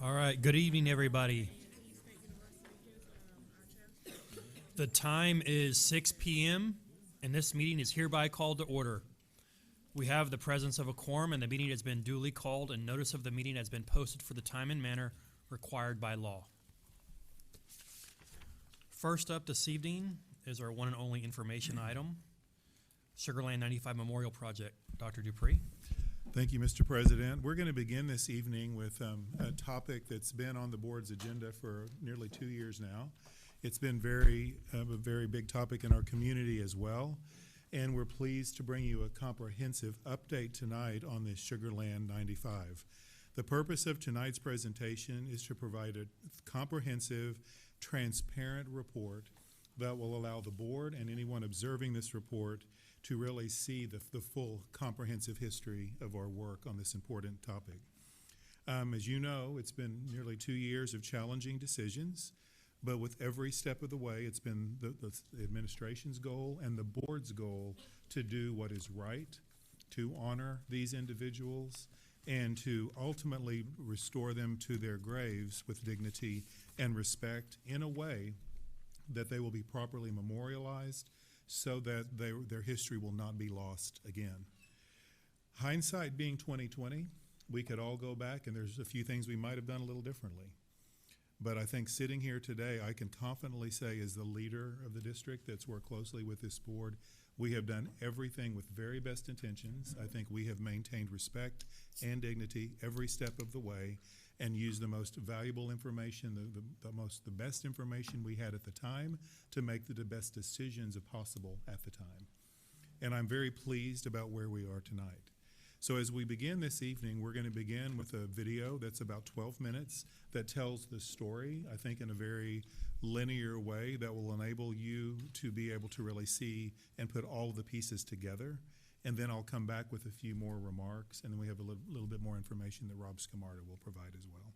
All right, good evening, everybody. The time is 6 p.m., and this meeting is hereby called to order. We have the presence of a quorum, and the meeting has been duly called, and notice of the meeting has been posted for the time and manner required by law. First up this evening is our one and only information item, Sugarland 95 Memorial Project. Dr. Dupree. Thank you, Mr. President. We're going to begin this evening with a topic that's been on the board's agenda for nearly 2 years now. It's been a very big topic in our community as well, and we're pleased to bring you a comprehensive update tonight on this Sugarland 95. The purpose of tonight's presentation is to provide a comprehensive, transparent report that will allow the board and anyone observing this report to really see the full comprehensive history of our work on this important topic. As you know, it's been nearly 2 years of challenging decisions, but with every step of the way, it's been the administration's goal and the board's goal to do what is right, to honor these individuals, and to ultimately restore them to their graves with dignity and respect in a way that they will be properly memorialized so that their history will not be lost again. Hindsight being 2020, we could all go back and there's a few things we might have done a little differently. But I think sitting here today, I can confidently say as the leader of the district that's worked closely with this board, we have done everything with very best intentions. I think we have maintained respect and dignity every step of the way and used the most valuable information, the best information we had at the time to make the best decisions possible at the time. And I'm very pleased about where we are tonight. So as we begin this evening, we're going to begin with a video that's about 12 minutes that tells the story, I think in a very linear way that will enable you to be able to really see and put all of the pieces together. And then I'll come back with a few more remarks, and then we have a little bit more information that Rob Scamarda will provide as well.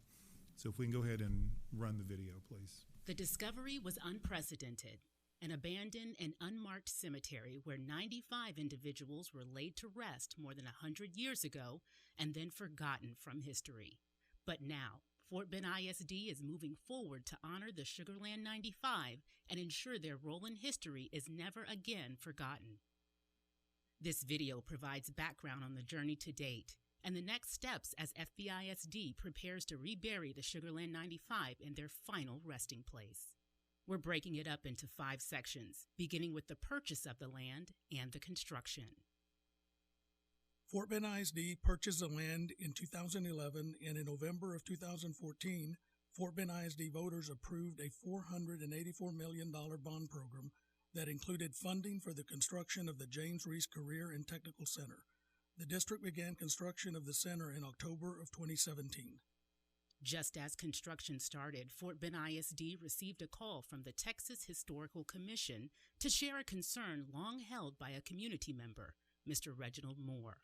So if we can go ahead and run the video, please. The discovery was unprecedented. An abandoned and unmarked cemetery where 95 individuals were laid to rest more than 100 years ago and then forgotten from history. But now, Fort Bend ISD is moving forward to honor the Sugarland 95 and ensure their role in history is never again forgotten. This video provides background on the journey to date and the next steps as FBISD prepares to rebury the Sugarland 95 in their final resting place. We're breaking it up into 5 sections, beginning with the purchase of the land and the construction. Fort Bend ISD purchased the land in 2011, and in November of 2014, Fort Bend ISD voters approved a $484 million bond program that included funding for the construction of the James Reese Career and Technical Center. The district began construction of the center in October of 2017. Just as construction started, Fort Bend ISD received a call from the Texas Historical Commission to share a concern long held by a community member, Mr. Reginald Moore.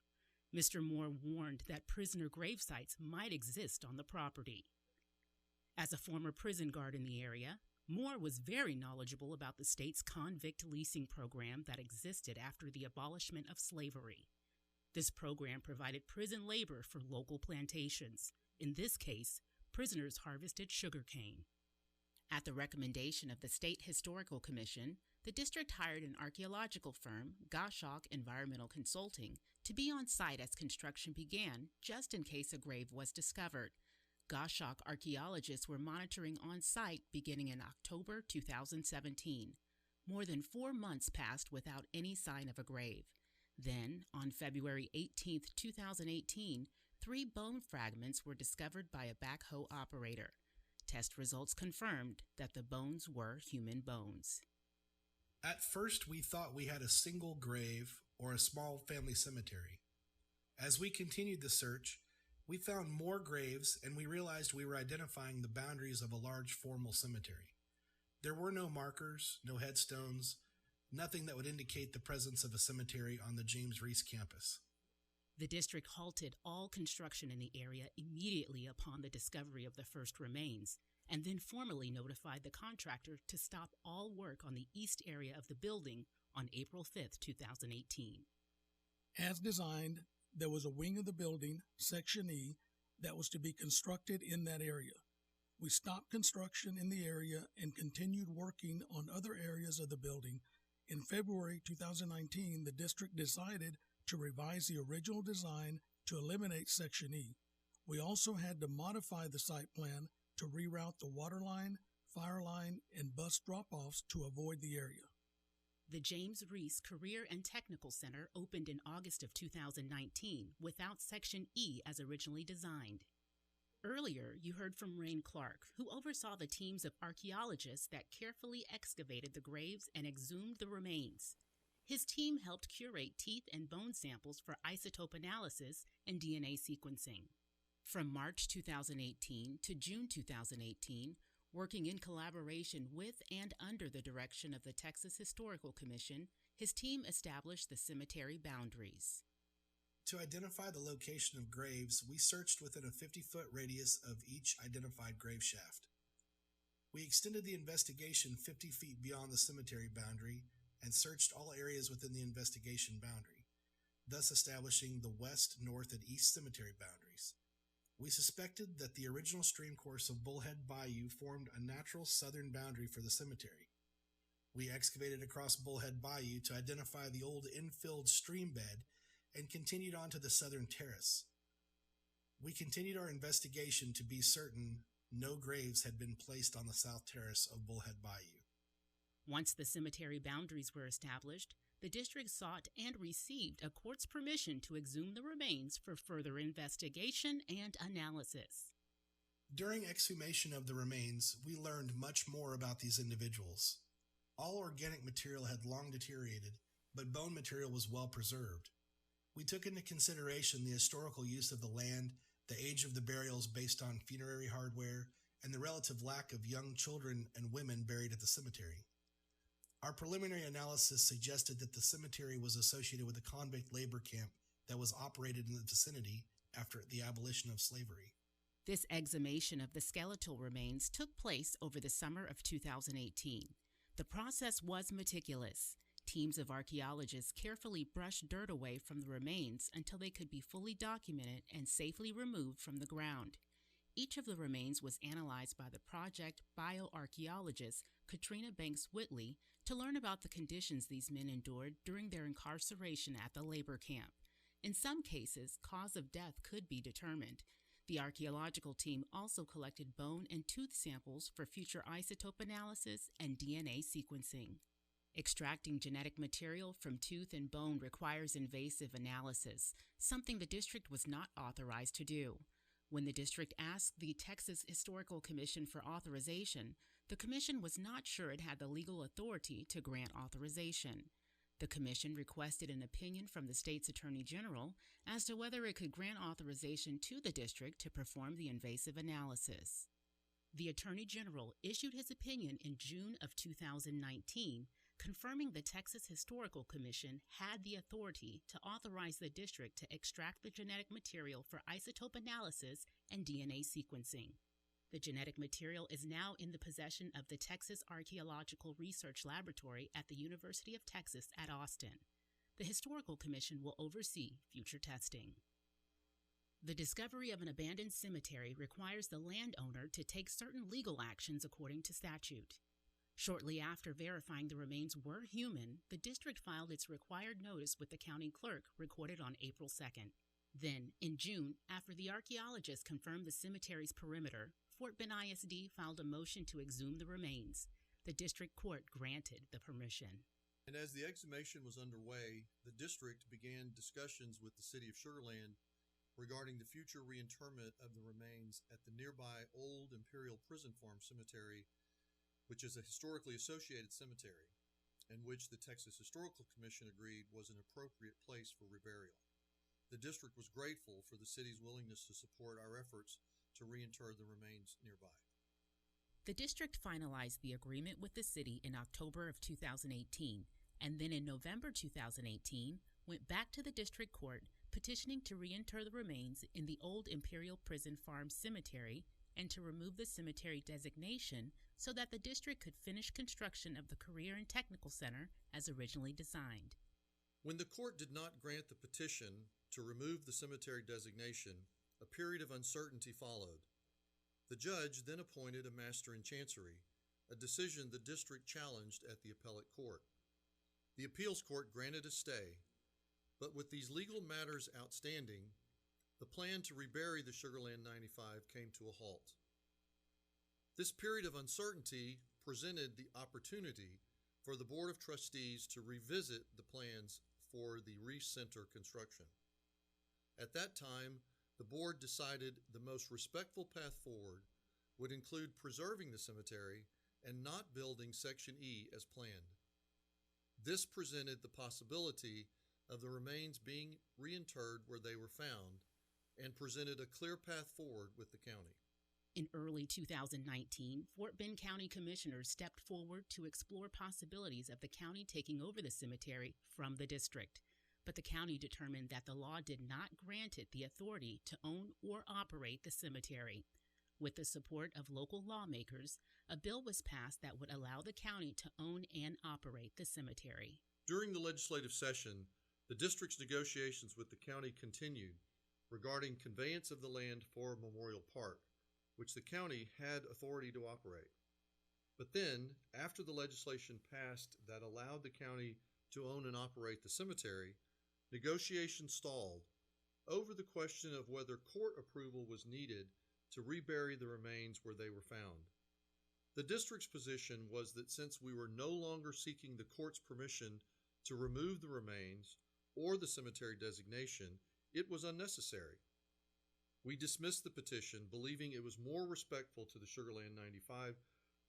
Mr. Moore warned that prisoner grave sites might exist on the property. As a former prison guard in the area, Moore was very knowledgeable about the state's convict leasing program that existed after the abolishment of slavery. This program provided prison labor for local plantations. In this case, prisoners harvested sugarcane. At the recommendation of the State Historical Commission, the district hired an archaeological firm, Goshawk Environmental Consulting, to be on site as construction began, just in case a grave was discovered. Goshawk archaeologists were monitoring on site beginning in October 2017. More than 4 months passed without any sign of a grave. Then, on February 18, 2018, 3 bone fragments were discovered by a backhoe operator. Test results confirmed that the bones were human bones. At first, we thought we had a single grave or a small family cemetery. As we continued the search, we found more graves and we realized we were identifying the boundaries of a large formal cemetery. There were no markers, no headstones, nothing that would indicate the presence of a cemetery on the James Reese campus. The district halted all construction in the area immediately upon the discovery of the first remains, and then formally notified the contractor to stop all work on the east area of the building on April 5, 2018. As designed, there was a wing of the building, Section E, that was to be constructed in that area. We stopped construction in the area and continued working on other areas of the building. In February 2019, the district decided to revise the original design to eliminate Section E. We also had to modify the site plan to reroute the water line, fire line, and bus drop-offs to avoid the area. The James Reese Career and Technical Center opened in August of 2019 without Section E as originally designed. Earlier, you heard from Rain Clark, who oversaw the teams of archaeologists that carefully excavated the graves and exhumed the remains. His team helped curate teeth and bone samples for isotope analysis and DNA sequencing. From March 2018 to June 2018, working in collaboration with and under the direction of the Texas Historical Commission, his team established the cemetery boundaries. To identify the location of graves, we searched within a 50-foot radius of each identified grave shaft. We extended the investigation 50 feet beyond the cemetery boundary and searched all areas within the investigation boundary, thus establishing the west, north, and east cemetery boundaries. We suspected that the original stream course of Bullhead Bayou formed a natural southern boundary for the cemetery. We excavated across Bullhead Bayou to identify the old infilled stream bed and continued on to the southern terrace. We continued our investigation to be certain no graves had been placed on the south terrace of Bullhead Bayou. Once the cemetery boundaries were established, the district sought and received a court's permission to exhume the remains for further investigation and analysis. During exhumation of the remains, we learned much more about these individuals. All organic material had long deteriorated, but bone material was well preserved. We took into consideration the historical use of the land, the age of the burials based on funerary hardware, and the relative lack of young children and women buried at the cemetery. Our preliminary analysis suggested that the cemetery was associated with a convict labor camp that was operated in the vicinity after the abolition of slavery. This exhumation of the skeletal remains took place over the summer of 2018. The process was meticulous. Teams of archaeologists carefully brushed dirt away from the remains until they could be fully documented and safely removed from the ground. Each of the remains was analyzed by the project bioarchaeologist Katrina Banks Whitley to learn about the conditions these men endured during their incarceration at the labor camp. In some cases, cause of death could be determined. The archaeological team also collected bone and tooth samples for future isotope analysis and DNA sequencing. Extracting genetic material from tooth and bone requires invasive analysis, something the district was not authorized to do. When the district asked the Texas Historical Commission for authorization, the commission was not sure it had the legal authority to grant authorization. The commission requested an opinion from the state's attorney general as to whether it could grant authorization to the district to perform the invasive analysis. The attorney general issued his opinion in June of 2019, confirming the Texas Historical Commission had the authority to authorize the district to extract the genetic material for isotope analysis and DNA sequencing. The genetic material is now in the possession of the Texas Archaeological Research Laboratory at the University of Texas at Austin. The Historical Commission will oversee future testing. The discovery of an abandoned cemetery requires the landowner to take certain legal actions according to statute. Shortly after verifying the remains were human, the district filed its required notice with the county clerk, recorded on April 2nd. Then, in June, after the archaeologists confirmed the cemetery's perimeter, Fort Bend ISD filed a motion to exhume the remains. The district court granted the permission. And as the exhumation was underway, the district began discussions with the city of Sugar Land regarding the future reinterment of the remains at the nearby Old Imperial Prison Farm Cemetery, which is a historically associated cemetery, and which the Texas Historical Commission agreed was an appropriate place for reburial. The district was grateful for the city's willingness to support our efforts to reinter the remains nearby. The district finalized the agreement with the city in October of 2018, and then in November 2018 went back to the district court petitioning to reinter the remains in the Old Imperial Prison Farm Cemetery and to remove the cemetery designation so that the district could finish construction of the Career and Technical Center as originally designed. When the court did not grant the petition to remove the cemetery designation, A period of uncertainty followed. The judge then appointed a master in chancery, a decision the district challenged at the appellate court. The appeals court granted a stay, but with these legal matters outstanding, the plan to rebury the Sugarland 95 came to a halt. This period of uncertainty presented the opportunity for the Board of Trustees to revisit the plans for the Reese Center construction. At that time, the board decided the most respectful path forward would include preserving the cemetery and not building Section E as planned. This presented the possibility of the remains being reinterred where they were found and presented a clear path forward with the county. In early 2019, Fort Bend County Commissioners stepped forward to explore possibilities of the county taking over the cemetery from the district, but the county determined that the law did not grant it the authority to own or operate the cemetery. With the support of local lawmakers, a bill was passed that would allow the county to own and operate the cemetery. During the legislative session, the district's negotiations with the county continued regarding conveyance of the land for Memorial Park, which the county had authority to operate. But then, after the legislation passed that allowed the county to own and operate the cemetery, negotiations stalled over the question of whether court approval was needed to rebury the remains where they were found. The district's position was that since we were no longer seeking the court's permission to remove the remains or the cemetery designation, it was unnecessary. We dismissed the petition, believing it was more respectful to the Sugarland 95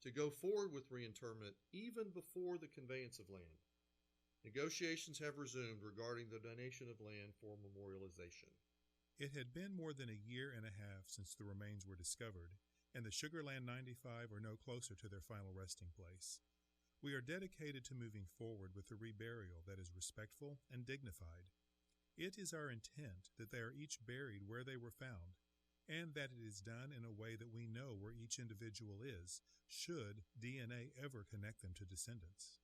to go forward with reinterment even before the conveyance of land. Negotiations have resumed regarding the donation of land for memorialization. It had been more than a year and a half since the remains were discovered, and the Sugarland 95 are no closer to their final resting place. We are dedicated to moving forward with a reburial that is respectful and dignified. It is our intent that they are each buried where they were found, and that it is done in a way that we know where each individual is, should DNA ever connect them to descendants.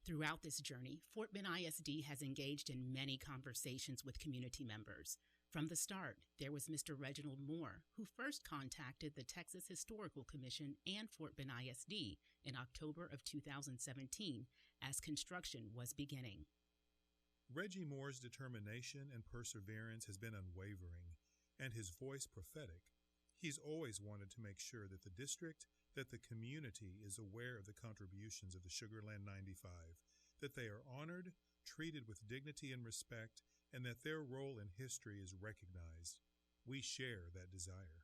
Throughout this journey, Fort Bend ISD has engaged in many conversations with community members. From the start, there was Mr. Reginald Moore, who first contacted the Texas Historical Commission and Fort Bend ISD in October of 2017 as construction was beginning. Reggie Moore's determination and perseverance has been unwavering, and his voice prophetic. He's always wanted to make sure that the district, that the community is aware of the contributions of the Sugarland 95, that they are honored, treated with dignity and respect, and that their role in history is recognized. We share that desire.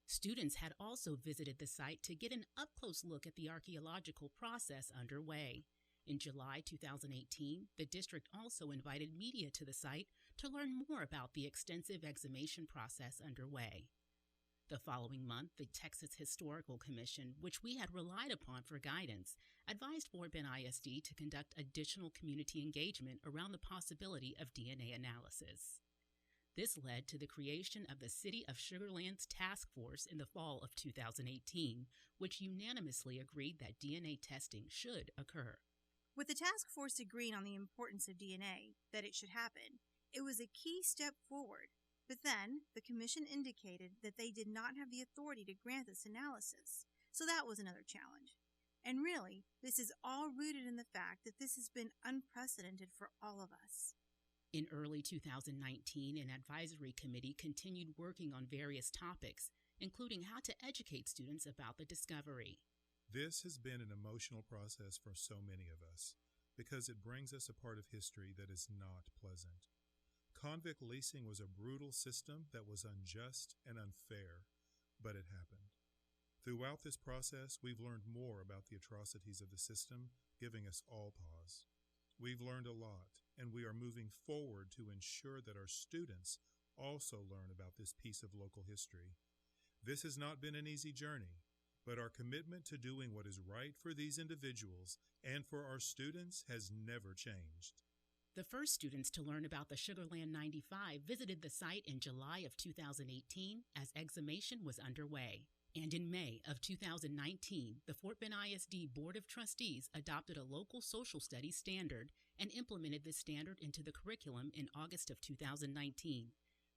Students had also visited the site to get an up-close look at the archaeological process underway. In July 2018, the district also invited media to the site to learn more about the extensive exhumation process underway. The following month, the Texas Historical Commission, which we had relied upon for guidance, advised Fort Bend ISD to conduct additional community engagement around the possibility of DNA analysis. This led to the creation of the City of Sugarland's Task Force in the fall of 2018, which unanimously agreed that DNA testing should occur. With the task force agreeing on the importance of DNA, that it should happen, it was a key step forward. But then, the Commission indicated that they did not have the authority to grant this analysis, so that was another challenge. And really, this is all rooted in the fact that this has been unprecedented for all of us. In early 2019, an advisory committee continued working on various topics, including how to educate students about the discovery. This has been an emotional process for so many of us, because it brings us a part of history that is not pleasant. Convict leasing was a brutal system that was unjust and unfair, but it happened. Throughout this process, we've learned more about the atrocities of the system, giving us all pause. We've learned a lot, and we are moving forward to ensure that our students also learn about this piece of local history. This has not been an easy journey, but our commitment to doing what is right for these individuals and for our students has never changed. The first students to learn about the Sugarland 95 visited the site in July of 2018 as exhumation was underway. And in May of 2019, the Fort Bend ISD Board of Trustees adopted a local social studies standard and implemented this standard into the curriculum in August of 2019.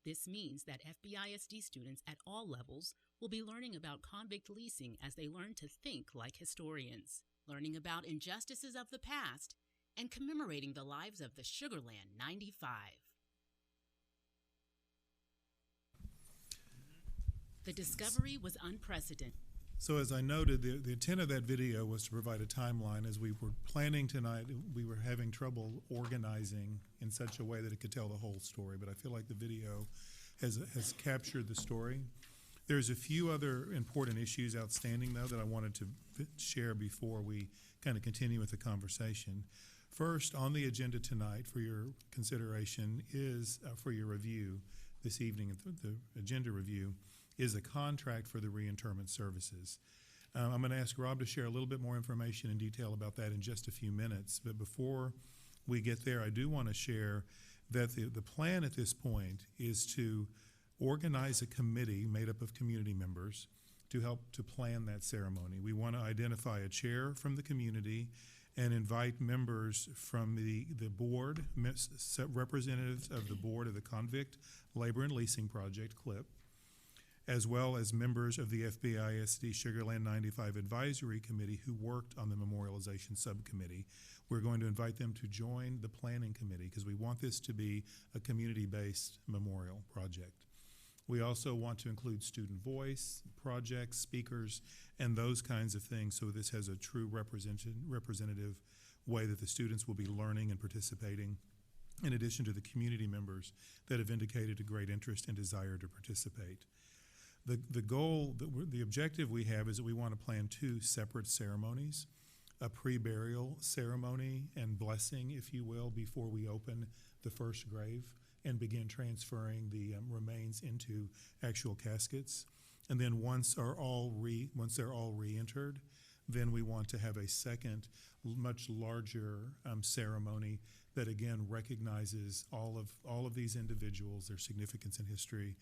This means that FBISD students at all levels will be learning about convict leasing as they learn to think like historians, learning about injustices of the past, and commemorating the lives of the Sugarland 95. The discovery was unprecedented. So as I noted, the intent of that video was to provide a timeline. As we were planning tonight, we were having trouble organizing in such a way that it could tell the whole story, but I feel like the video has captured the story. There's a few other important issues outstanding, though, that I wanted to share before we kind of continue with the conversation. First, on the agenda tonight for your consideration is, for your review this evening, the agenda review, is a contract for the reinterment services. I'm going to ask Rob to share a little bit more information and detail about that in just a few minutes. But before we get there, I do want to share that the plan at this point is to organize a committee made up of community members to help to plan that ceremony. We want to identify a chair from the community and invite members from the board, representatives of the board of the Convict Labor and Leasing Project, CLIP, as well as members of the FBISD Sugarland 95 Advisory Committee who worked on the memorialization subcommittee. We're going to invite them to join the planning committee because we want this to be a community-based memorial project. We also want to include student voice, projects, speakers, and those kinds of things, so this has a true representative way that the students will be learning and participating, in addition to the community members that have indicated a great interest and desire to participate. The goal, the objective we have is that we want to plan two separate ceremonies, a pre-burial ceremony and blessing, if you will, before we open the first grave and begin transferring the remains into actual caskets. And then once they're all re-entered, then we want to have a second, much larger ceremony that again recognizes all of these individuals, their significance in history,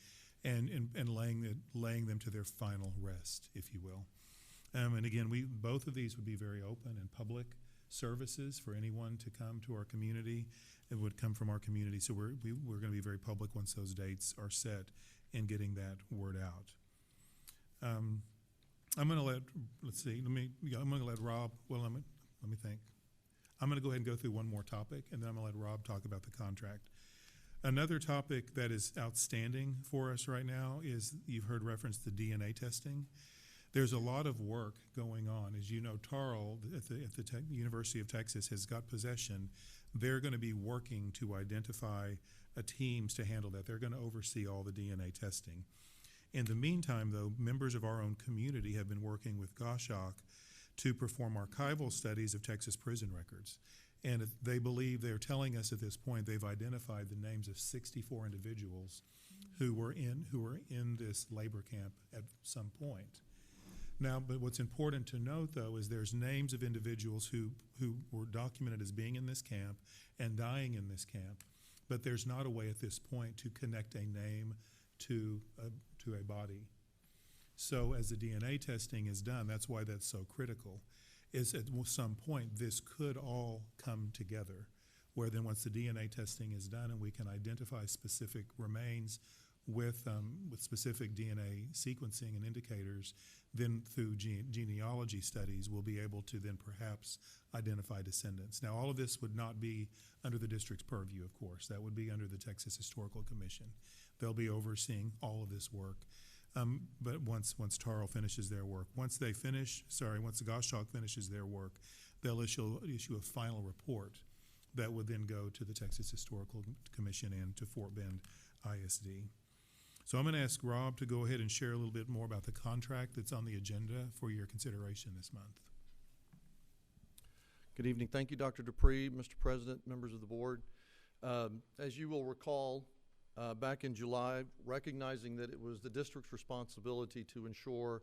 and laying them to their final rest, if you will. And again, both of these would be very open and public services for anyone to come to our community. It would come from our community, so we're going to be very public once those dates are set in getting that word out. I'm going to I'm going to let Rob. Well, let me think. I'm going to go ahead and go through one more topic, and then I'm going to let Rob talk about the contract. Another topic that is outstanding for us right now is, you've heard reference to DNA testing. There's a lot of work going on. As you know, Tarl at the University of Texas has got possession. They're going to be working to identify teams to handle that. They're going to oversee all the DNA testing. In the meantime, though, members of our own community have been working with Goshawk to perform archival studies of Texas prison records. And they believe, they're telling us at this point, they've identified the names of 64 individuals who were in this labor camp at some point. Now, but what's important to note, though, is there's names of individuals who were documented as being in this camp and dying in this camp, but there's not a way at this point to connect a name to a body. So as the DNA testing is done, that's why that's so critical, is at some point this could all come together, where then once the DNA testing is done and we can identify specific remains with specific DNA sequencing and indicators, then through genealogy studies we'll be able to then perhaps identify descendants. Now, all of this would not be under the district's purview, of course. That would be under the Texas Historical Commission. They'll be overseeing all of this work. But once Tarl finishes their work, once the Goshawk finishes their work, they'll issue a final report that would then go to the Texas Historical Commission and to Fort Bend ISD. So I'm going to ask Rob to go ahead and share a little bit more about the contract that's on the agenda for your consideration this month. Good evening. Thank you, Dr. Dupree, Mr. President, members of the board. As you will recall, back in July, recognizing that it was the district's responsibility to ensure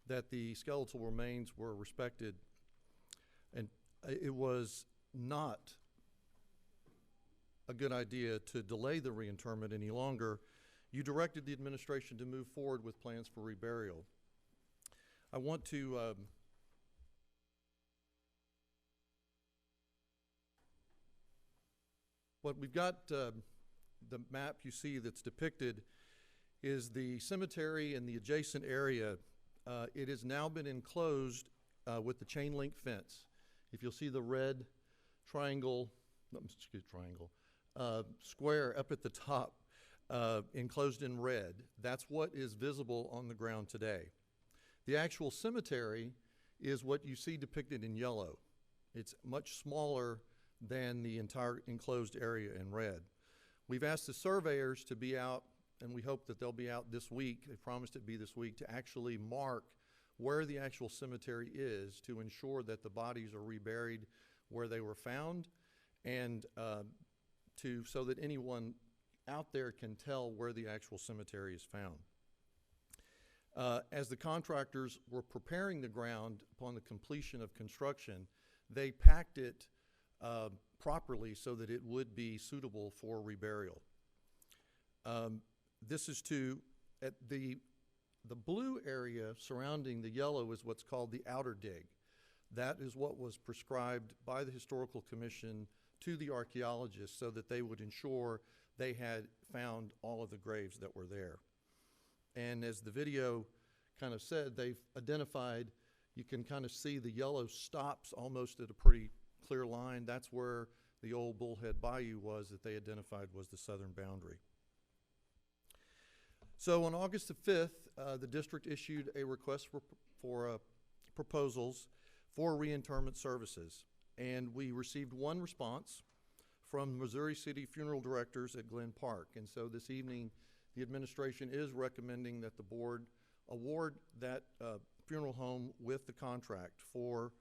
that the skeletal remains were respected, and it was not a good idea to delay the reinterment any longer, you directed the administration to move forward with plans for reburial. I want to what we've got the map you see that's depicted is the cemetery and the adjacent area. It has now been enclosed with the chain link fence. If you'll see the red triangle, square up at the top, enclosed in red, that's what is visible on the ground today. The actual cemetery is what you see depicted in yellow. It's much smaller than the entire enclosed area in red. We've asked the surveyors to be out, and we hope that they'll be out this week. They promised it'd be this week, to actually mark where the actual cemetery is to ensure that the bodies are reburied where they were found, and so that anyone out there can tell where the actual cemetery is found. As the contractors were preparing the ground upon the completion of construction, they packed it properly so that it would be suitable for reburial. This is at the blue area surrounding the yellow is what's called the outer dig. That is what was prescribed by the Historical Commission to the archaeologists so that they would ensure they had found all of the graves that were there. And as the video kind of said, they've identified, you can kind of see the yellow stops almost at a pretty clear line. That's where the old Bullhead Bayou was that they identified was the southern boundary. So on August the 5th, the district issued a request for proposals for reinterment services. And we received one response from Missouri City Funeral Directors at Glen Park. And so this evening, the administration is recommending that the board award that funeral home with the contract for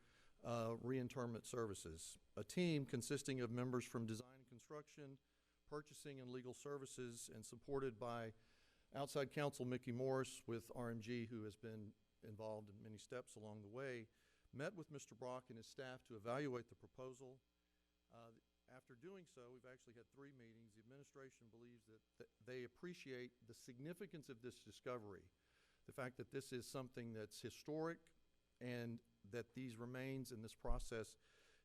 reinterment services. A team consisting of members from design and construction, purchasing and legal services, and supported by outside counsel Mickey Morris with RMG, who has been involved in many steps along the way, met with Mr. Brock and his staff to evaluate the proposal. After doing so, we've actually had 3 meetings. The administration believes that they appreciate the significance of this discovery, the fact that this is something that's historic and that these remains in this process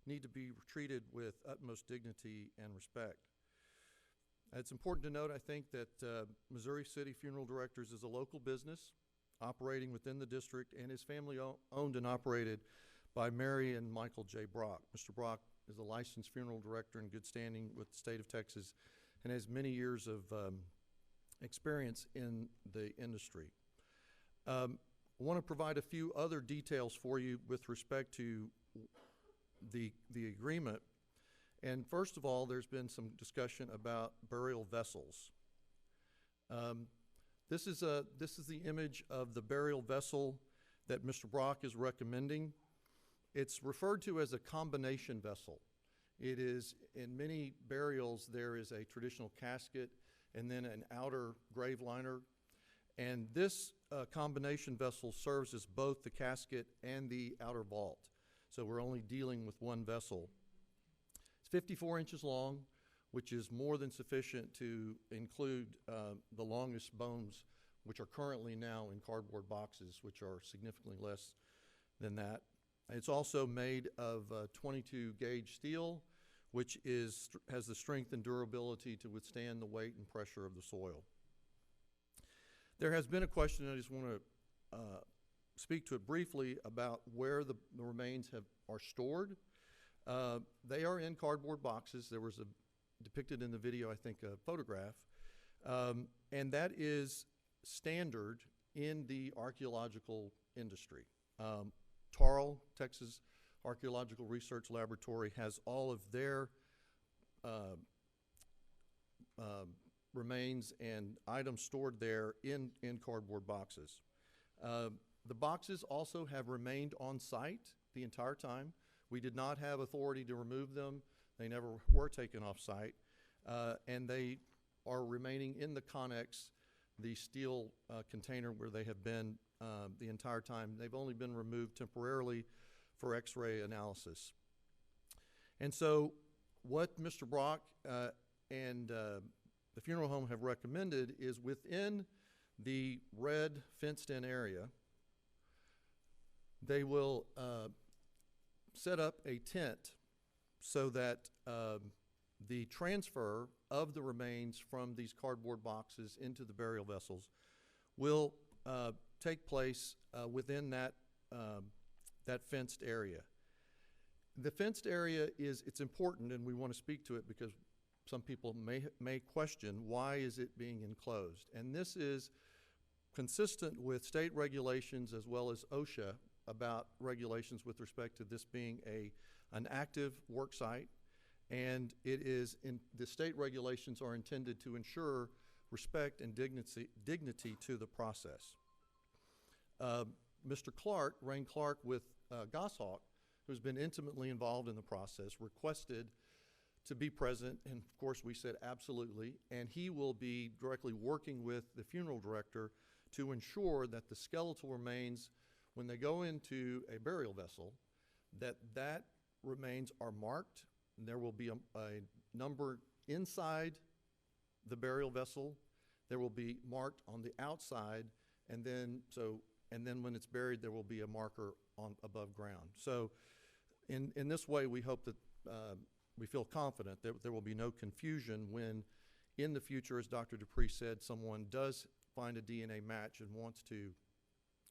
need to be treated with utmost dignity and respect. It's important to note, I think, that Missouri City Funeral Directors is a local business operating within the district and is family owned and operated by Mary and Michael J. Brock. Mr. Brock is a licensed funeral director in good standing with the state of Texas and has many years of experience in the industry. I want to provide a few other details for you with respect to the agreement. And first of all, there's been some discussion about burial vessels. This is the image of the burial vessel that Mr. Brock is recommending. It's referred to as a combination vessel. It is, in many burials, there is a traditional casket and then an outer grave liner. And this combination vessel serves as both the casket and the outer vault. So we're only dealing with one vessel. It's 54 inches long, which is more than sufficient to include the longest bones, which are currently now in cardboard boxes, which are significantly less than that. It's also made of 22 gauge steel, which has the strength and durability to withstand the weight and pressure of the soil. There has been a question, I just want to speak to it briefly, about where the remains are stored. They are in cardboard boxes. There was depicted in the video, I think, a photograph. And that is standard in the archaeological industry. TARL, Texas Archaeological Research Laboratory, has all of their remains and items stored there in cardboard boxes. The boxes also have remained on site the entire time. We did not have authority to remove them. They never were taken off site. And they are remaining in the Connex, the steel container where they have been the entire time. They've only been removed temporarily for X-ray analysis. And so what Mr. Brock and the funeral home have recommended is within the red fenced-in area, they will set up a tent so that the transfer of the remains from these cardboard boxes into the burial vessels will take place within that fenced area. The fenced area it's important, and we want to speak to it because some people may question, why is it being enclosed? And this is consistent with state regulations as well as OSHA about regulations with respect to this being an active work site, and the state regulations are intended to ensure respect and dignity to the process. Mr. Clark, Rain Clark with Goshawk, who's been intimately involved in the process, requested to be present, and of course we said absolutely, and he will be directly working with the funeral director to ensure that the skeletal remains, when they go into a burial vessel, that remains are marked, and there will be a number inside the burial vessel. There will be marked on the outside, and then when it's buried, there will be a marker above ground. So in this way, we hope that we feel confident that there will be no confusion when, in the future, as Dr. Dupree said, someone does find a DNA match and wants to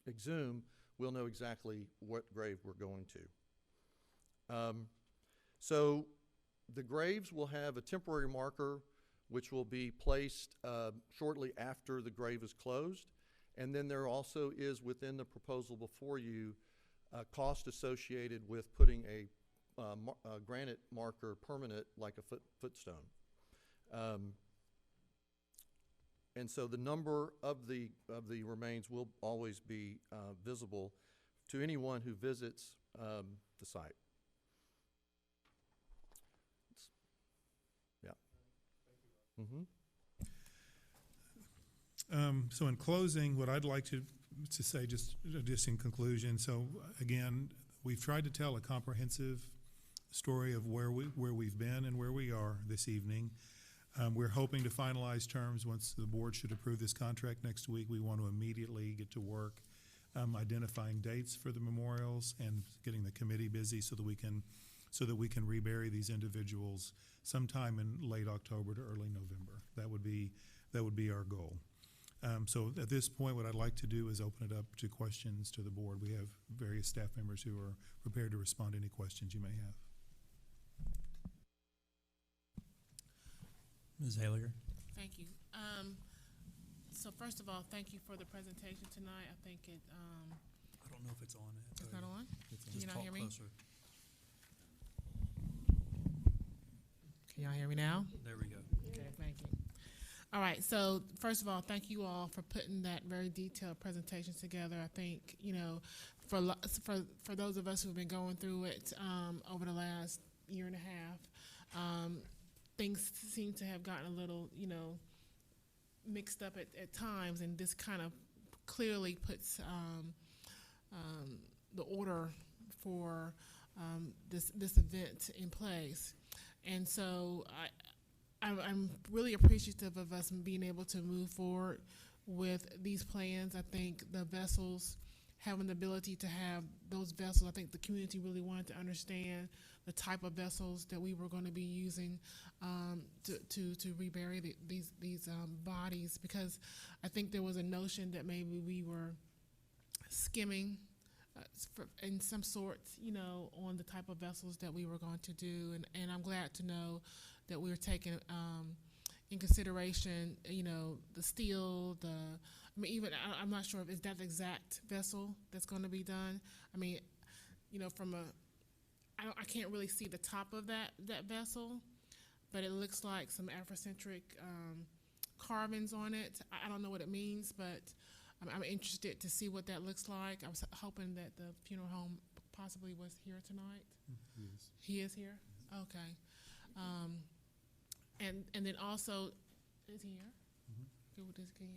exhume, we'll know exactly what grave we're going to. So the graves will have a temporary marker which will be placed shortly after the grave is closed. And then there also is, within the proposal before you, cost associated with putting a granite marker permanent, like a footstone. And so the number of the remains will always be visible to anyone who visits the site. Yeah. So in closing, what I'd like to say, just in conclusion, so again, we've tried to tell a comprehensive story of where we've been and where we are this evening. We're hoping to finalize terms once the board should approve this contract next week. We want to immediately get to work identifying dates for the memorials and getting the committee busy so that we can rebury these individuals sometime in late October to early November. That would be our goal. So at this point, what I'd like to do is open it up to questions to the board. We have various staff members who are prepared to respond to any questions you may have. Ms. Haliger. Thank you. So first of all, thank you for the presentation tonight. I think it. I don't know if it's on. It's not on? Can you not talk hear me? closer. Can y'all hear me now? There we go. Okay, thank you. All right, so first of all, thank you all for putting that very detailed presentation together. I think, for those of us who've been going through it over the last year and a half, things seem to have gotten a little, mixed up at times, and this kind of clearly puts the order for this event in place. And so I'm really appreciative of us being able to move forward with these plans. I think the vessels, having the ability to have those vessels, I think the community really wanted to understand the type of vessels that we were going to be using to rebury these bodies, because I think there was a notion that maybe we were skimming in some sorts, on the type of vessels that we were going to do, and I'm glad to know that we were taking in consideration, the steel, I'm not sure if it's that exact vessel that's going to be done. I mean, I can't really see the top of that vessel, but it looks like some Afrocentric carvings on it. I don't know what it means, but I'm interested to see what that looks like. I was hoping that the funeral home possibly was here tonight. Yes. He is here? Okay. And then also, is he here? Can you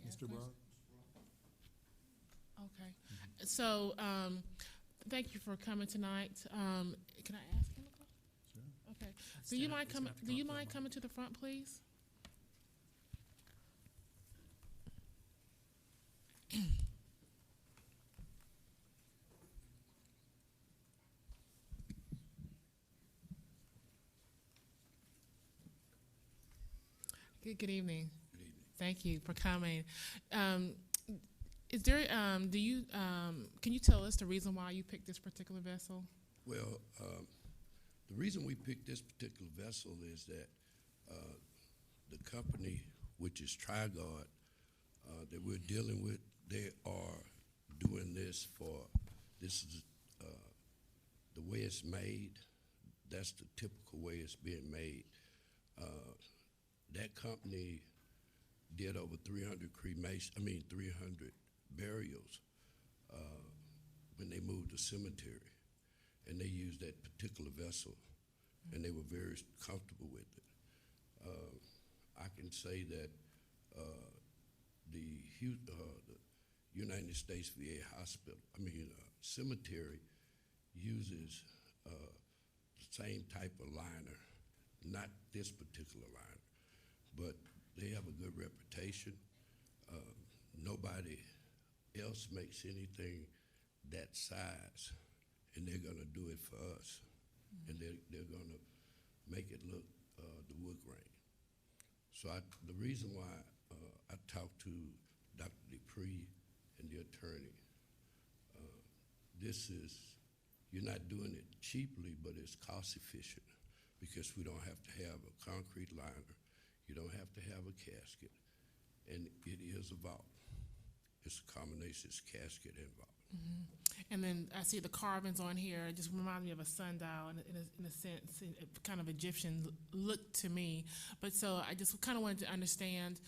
ask Mr. Brock? Okay. So, thank you for coming tonight. Can I ask him a question? Sure. Okay. Do you mind coming to the front, please? Good evening. Good evening. Thank you for coming. Is there, can you tell us the reason why you picked this particular vessel? Well, the reason we picked this particular vessel is that the company, which is Trigard, that we're dealing with, they are doing this this is the way it's made. That's the typical way it's being made. That company did over 300 300 burials when they moved the cemetery, and they used that particular vessel, and they were very comfortable with it. I can say that the United States VA cemetery uses the same type of liner, not this particular liner, but they have a good reputation. Nobody else makes anything that size, and they're going to do it for us. And they're going to make it look the wood grain. So the reason why I talked to Dr. Dupree and the attorney, you're not doing it cheaply, but it's cost efficient because we don't have to have a concrete liner. You don't have to have a casket, and it is a vault. It's a combination, it's casket and vault. Mm-hmm. And then I see the carvings on here. It just reminds me of a sundial in a sense, kind of Egyptian look to me. But so I just kind of wanted to understand,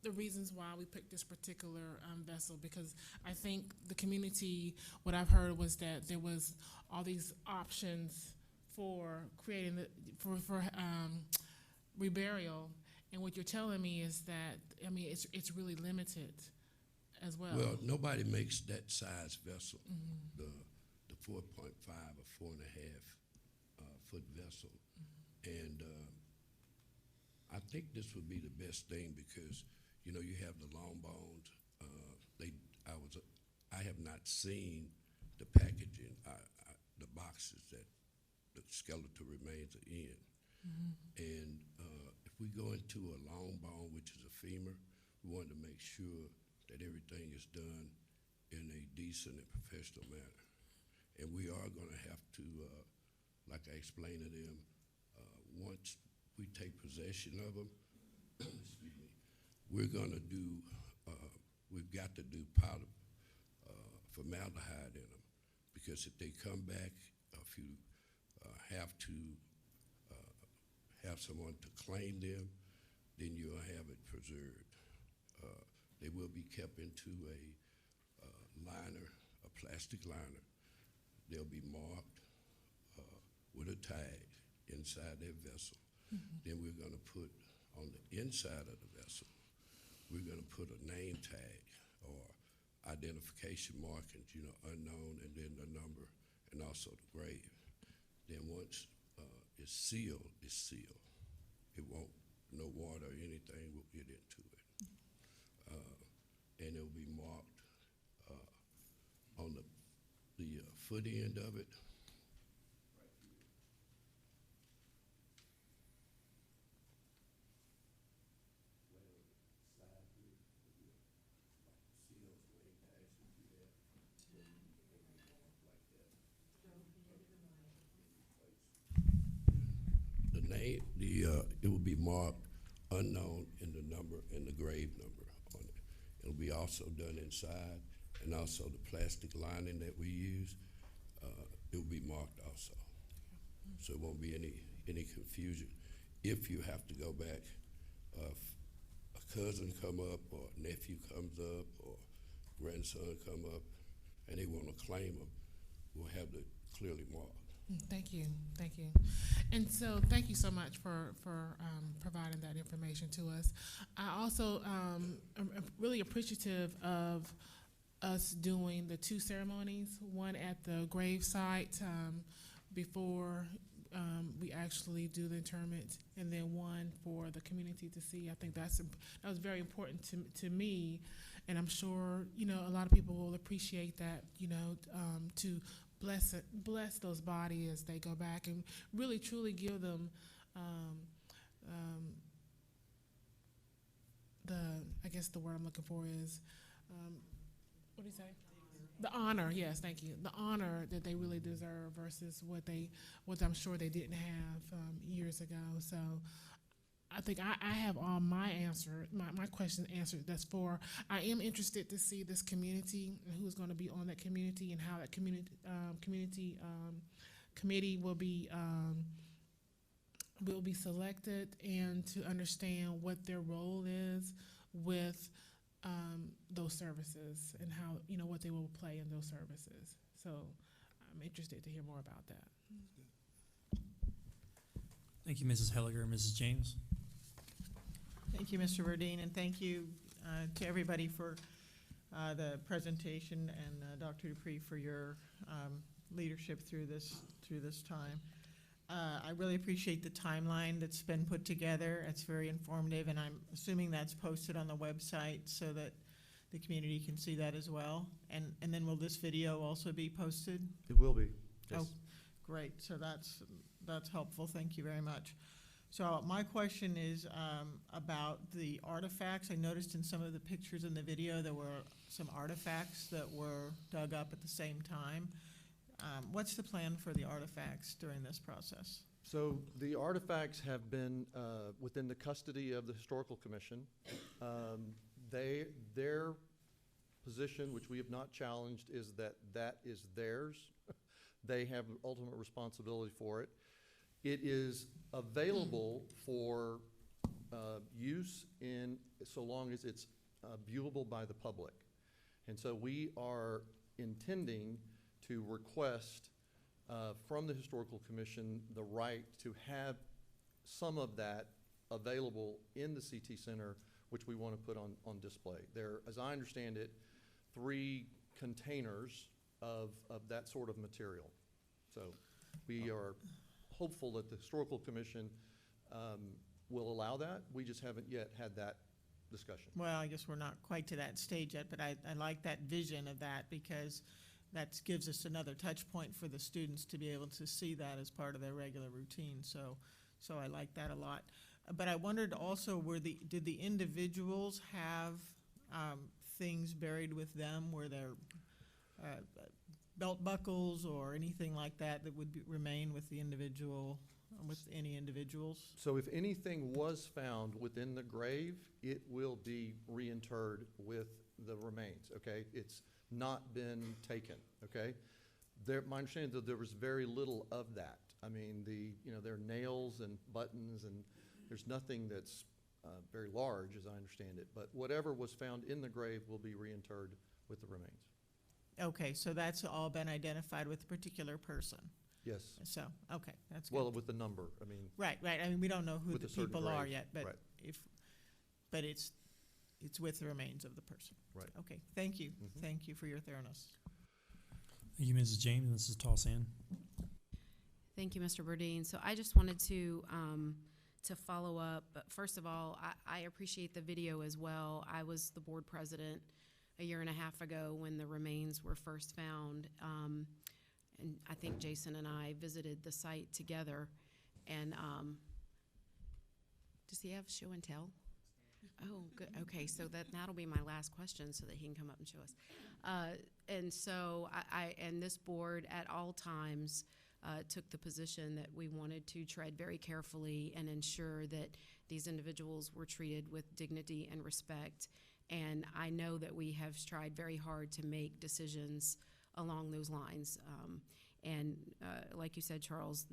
the reasons why we picked this particular vessel, because I think the community, what I've heard was that there was all these options for creating for reburial, and what you're telling me is that it's really limited as well. Well, nobody makes that size vessel, the 4.5 or 4.5 foot vessel, and I think this would be the best thing because you have the long bones. I have not seen the packaging, the boxes that the skeletal remains are in, and if we go into a long bone, which is a femur, we want to make sure that everything is done in a decent and professional manner. And we are going to have to, like I explained to them, once we take possession of them, excuse me, we're going to do, we've got to do powder formaldehyde in them, because if they come back, if you have to have someone to claim them, then you'll have it preserved. They will be kept into a liner, a plastic liner. They'll be marked with a tag inside their vessel. Then we're going to put on the inside of the vessel, we're going to put a name tag or identification markings, unknown, and then the number, and also the grave. Then once it's sealed, it's sealed. It won't, no water or anything will get into it. And it'll be marked on the foot end of it. Right here. Slide through. See those name tags that you have? It'll be marked like that. The name, it will be marked unknown in the number and the grave number on it. It'll be also done inside, and also the plastic lining that we use, it will be marked also. So it won't be any confusion. If you have to go back, a cousin come up, or nephew comes up, or grandson come up, and they want to claim them, we'll have it clearly marked. Thank you. And so thank you so much for providing that information to us. I also am really appreciative of us doing the two ceremonies, one at the grave site before we actually do the interment, and then one for the community to see. I think that was very important to me, and I'm sure a lot of people will appreciate that. To bless those bodies as they go back, and really truly give them I guess the word I'm looking for is, what do you say? The honor, yes, thank you. The honor that they really deserve versus what I'm sure they didn't have years ago. So I think I have all my questions answered. I am interested to see this community and who's going to be on that community and how that community committee will be selected, and to understand what their role is with those services and how, what they will play in those services. So I'm interested to hear more about that. Thank you, Mrs. Helliger. Mrs. James? Thank you, Mr. Verdeen, and thank you to everybody for the presentation, and Dr. Dupree for your leadership through this time. I really appreciate the timeline that's been put together. It's very informative, and I'm assuming that's posted on the website so that the community can see that as well. And then will this video also be posted? It will be. Yes. Oh, great. So that's helpful. Thank you very much. So my question is about the artifacts. I noticed in some of the pictures in the video there were some artifacts that were dug up at the same time. What's the plan for the artifacts during this process? So the artifacts have been within the custody of the Historical Commission. Their position, which we have not challenged, is that is theirs. They have ultimate responsibility for it. It is available for use so long as it's viewable by the public. And so we are intending to request from the Historical Commission the right to have some of that available in the CT Center, which we want to put on display. There, as I understand it, 3 containers of that sort of material. So we are hopeful that the Historical Commission will allow that. We just haven't yet had that discussion. Well, I guess we're not quite to that stage yet, but I like that vision of that, because that gives us another touch point for the students to be able to see that as part of their regular routine. So I like that a lot. But I wondered also, did the individuals have things buried with them? Were there belt buckles or anything like that would remain with the individual, with any individuals? So if anything was found within the grave, it will be reinterred with the remains, okay? It's not been taken, okay? My understanding is that there was very little of that. I mean, there are nails and buttons, and there's nothing that's very large, as I understand it. But whatever was found in the grave will be reinterred with the remains. Okay, so that's all been identified with a particular person. Yes. So, okay, that's good. Well, with the number, I mean. Right. I mean, we don't know who with the a certain people are grade, yet, but right. but it's with the remains of the person. Right. Okay, thank you. Thank you for your thoroughness. Thank you, Mrs. James. Mrs. Tolsan? Thank you, Mr. Burdine. So I just wanted to follow up. But first of all, I appreciate the video as well. I was the board president a year and a half ago when the remains were first found. And I think Jason and I visited the site together. And does he have show and tell? Oh, good. Okay, so that'll be my last question so that he can come up and show us. And so and this board at all times took the position that we wanted to tread very carefully and ensure that these individuals were treated with dignity and respect. And I know that we have tried very hard to make decisions along those lines. Like you said, Charles,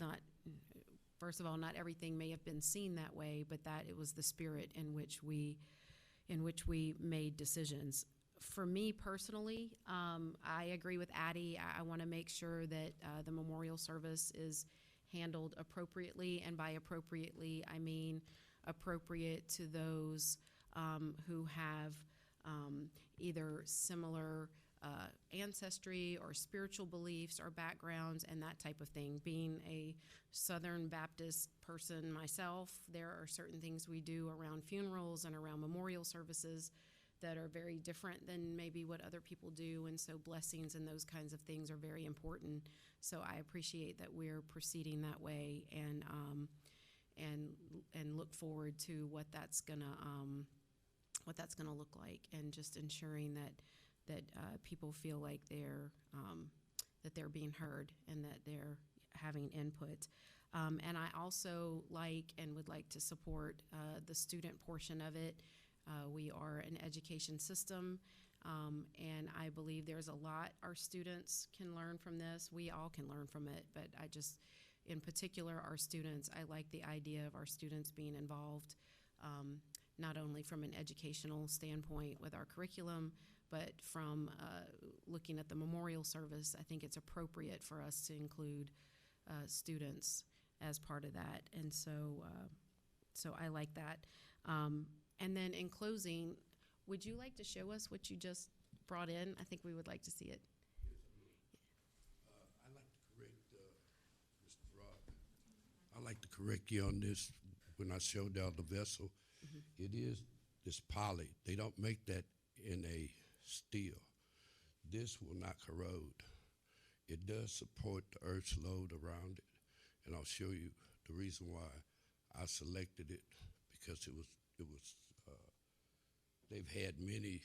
first of all, not everything may have been seen that way, but that it was the spirit in which we made decisions. For me personally, I agree with Addie. I want to make sure that the memorial service is handled appropriately, and by appropriately, I mean appropriate to those who have either similar ancestry or spiritual beliefs or backgrounds and that type of thing. Being a Southern Baptist person myself, there are certain things we do around funerals and around memorial services that are very different than maybe what other people do, and so blessings and those kinds of things are very important. So I appreciate that we're proceeding that way, and look forward to what that's gonna what that's going to look like, and just ensuring that people feel like they're being heard and that they're having input. And I also would like to support the student portion of it. We are an education system, and I believe there's a lot our students can learn from this. We all can learn from it, but in particular, our students, I like the idea of our students being involved, not only from an educational standpoint with our curriculum, but from looking at the memorial service. I think it's appropriate for us to include students as part of that, and so I like that. And then in closing, would you like to show us what you just brought in? I think we would like to see it. I'd like to correct you on this. When I showed y'all the vessel, it is this poly. They don't make that in a steel. This will not corrode. It does support the earth's load around it, and I'll show you the reason why I selected it, because it was they've had many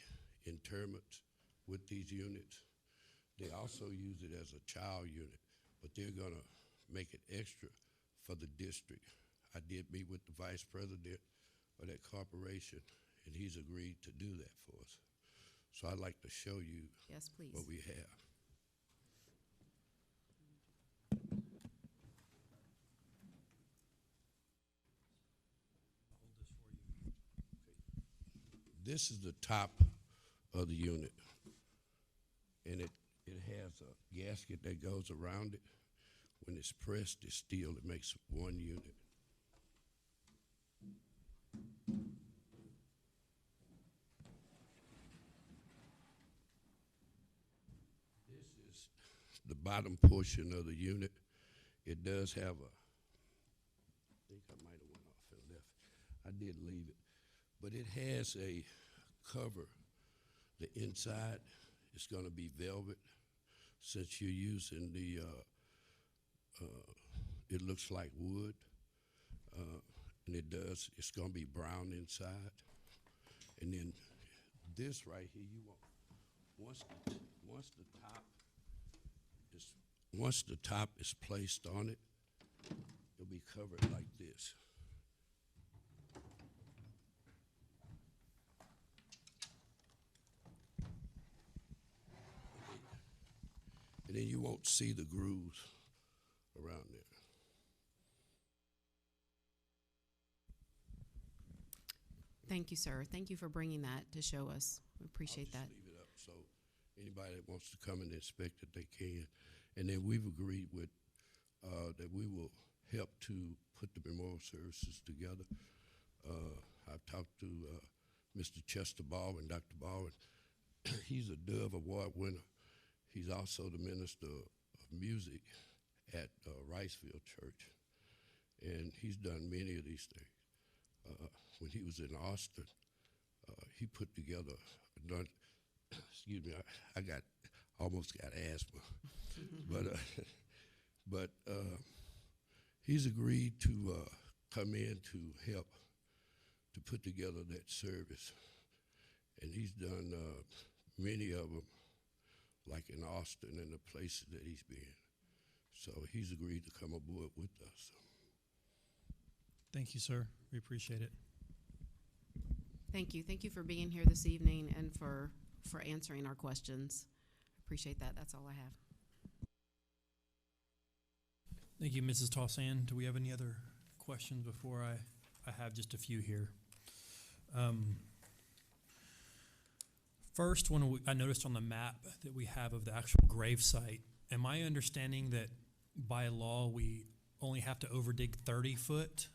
interments with these units. They also use it as a child unit, but they're gonna make it extra for the district. I did meet with the vice president of that corporation, and he's agreed to do that for us. So I'd like to show you Yes, please. what we have. This is the top of the unit, and it has a gasket that goes around it. When it's pressed, it's steel. It makes one unit. This is the bottom portion of the unit. It does have I think I might have went off and left. I did leave it. But it has a cover. The inside is going to be velvet, since you're using the, it looks like wood, and it's going to be brown inside. And then this right here, you want, once the top is placed on it, it'll be covered like this. And then you won't see the grooves around there. Thank you, sir. Thank you for bringing that to show us. We appreciate that. I'll just leave it up so anybody that wants to come and inspect it, they can. And then we've agreed with that we will help to put the memorial services together. I've talked to Mr. Chester Baldwin, Dr. Baldwin. He's a Dove Award winner. He's also the minister of music at Riceville Church, and he's done many of these things. When he was in Austin, he put together, excuse me, I almost got asthma, but he's agreed to come in to help to put together that service, and he's done many of them, like in Austin and the places that he's been. So he's agreed to come aboard with us. Thank you, sir. We appreciate it. Thank you. Thank you for being here this evening and for answering our questions. Appreciate that. That's all I have. Thank you, Mrs. Tossan. Do we have any other questions before I have just a few here? First, I noticed on the map that we have of the actual grave site, am I understanding that by law we only have to overdig 30 foot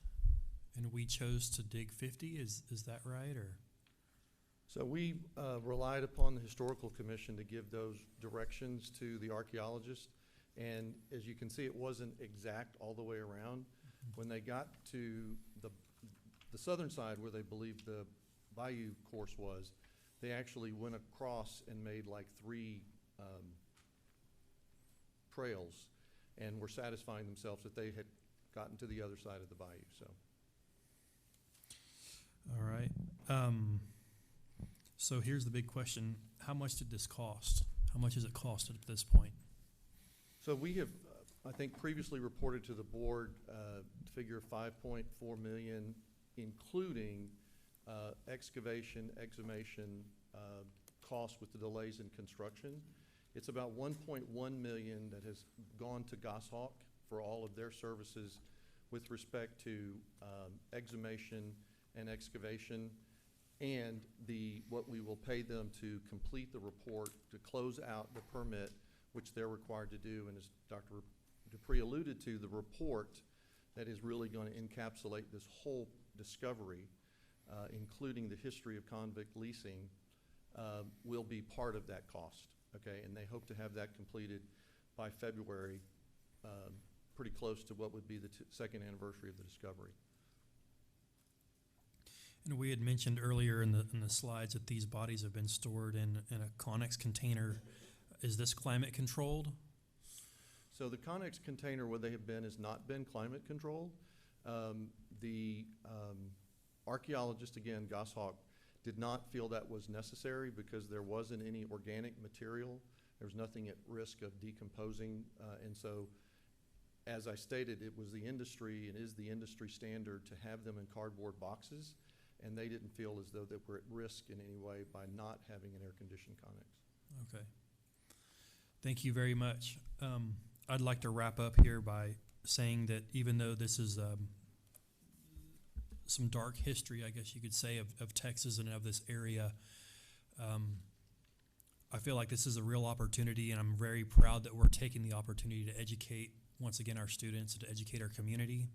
and we chose to dig 50? Is that right? Or So we relied upon the Historical Commission to give those directions to the archaeologists. And as you can see, it wasn't exact all the way around. When they got to the southern side where they believed the bayou course was, they actually went across and made like 3 trails and were satisfying themselves that they had gotten to the other side of the bayou. So. all right. So here's the big question. How much did this cost? How much has it costed at this point? So we have, I think, previously reported to the board, figure 5.4 million, including excavation, exhumation, costs with the delays in construction. It's about 1.1 million that has gone to Goshawk for all of their services with respect to exhumation and excavation, and what we will pay them to complete the report, to close out the permit, which they're required to do. And as Dr. Dupree alluded to, the report that is really going to encapsulate this whole discovery, including the history of convict leasing, will be part of that cost, okay? And they hope to have that completed by February, pretty close to what would be the second anniversary of the discovery. And we had mentioned earlier in the slides that these bodies have been stored in a Connex container. Is this climate controlled? So the Connex container where they have been has not been climate controlled. The archaeologist, again, Goshawk, did not feel that was necessary because there wasn't any organic material. There was nothing at risk of decomposing. And so, as I stated, it was the industry, it is the industry standard to have them in cardboard boxes, and they didn't feel as though they were at risk in any way by not having an air-conditioned Connex. Okay. Thank you very much. I'd like to wrap up here by saying that even though this is some dark history, I guess you could say, of Texas and of this area, I feel like this is a real opportunity, and I'm very proud that we're taking the opportunity to educate, once again, our students, and to educate our community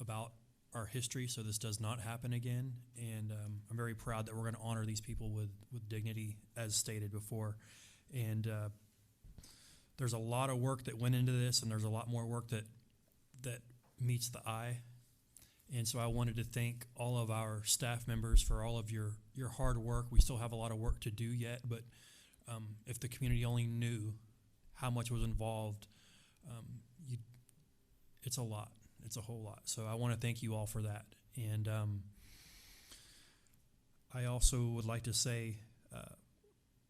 about our history so this does not happen again. And I'm very proud that we're going to honor these people with dignity, as stated before. And there's a lot of work that went into this, and there's a lot more work that meets the eye. And so I wanted to thank all of our staff members for all of your hard work. We still have a lot of work to do yet, but if the community only knew how much was involved, it's a lot. It's a whole lot. So I want to thank you all for that. And I also would like to say,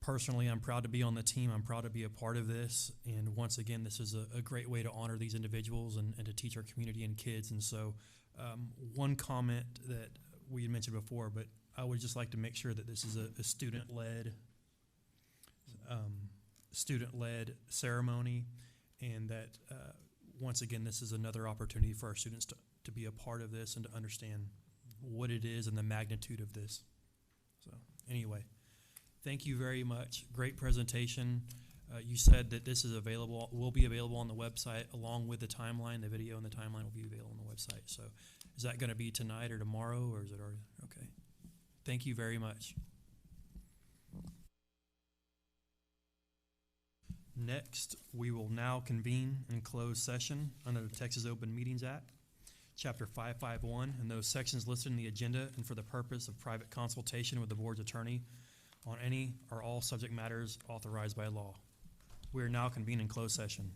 personally, I'm proud to be on the team. I'm proud to be a part of this. And once again, this is a great way to honor these individuals and to teach our community and kids. And so one comment that we had mentioned before, but I would just like to make sure that this is a student-led ceremony, and that once again, this is another opportunity for our students to be a part of this and to understand what it is and the magnitude of this. So anyway, thank you very much. Great presentation. You said that this is available, will be available on the website along with the timeline. The video and the timeline will be available on the website. So is that going to be tonight or tomorrow, or is it already? Okay. Thank you very much. Next, we will now convene in closed session under the Texas Open Meetings Act, Chapter 551, and those sections listed in the agenda, and for the purpose of private consultation with the board's attorney on any or all subject matters authorized by law. We are now convened in closed session.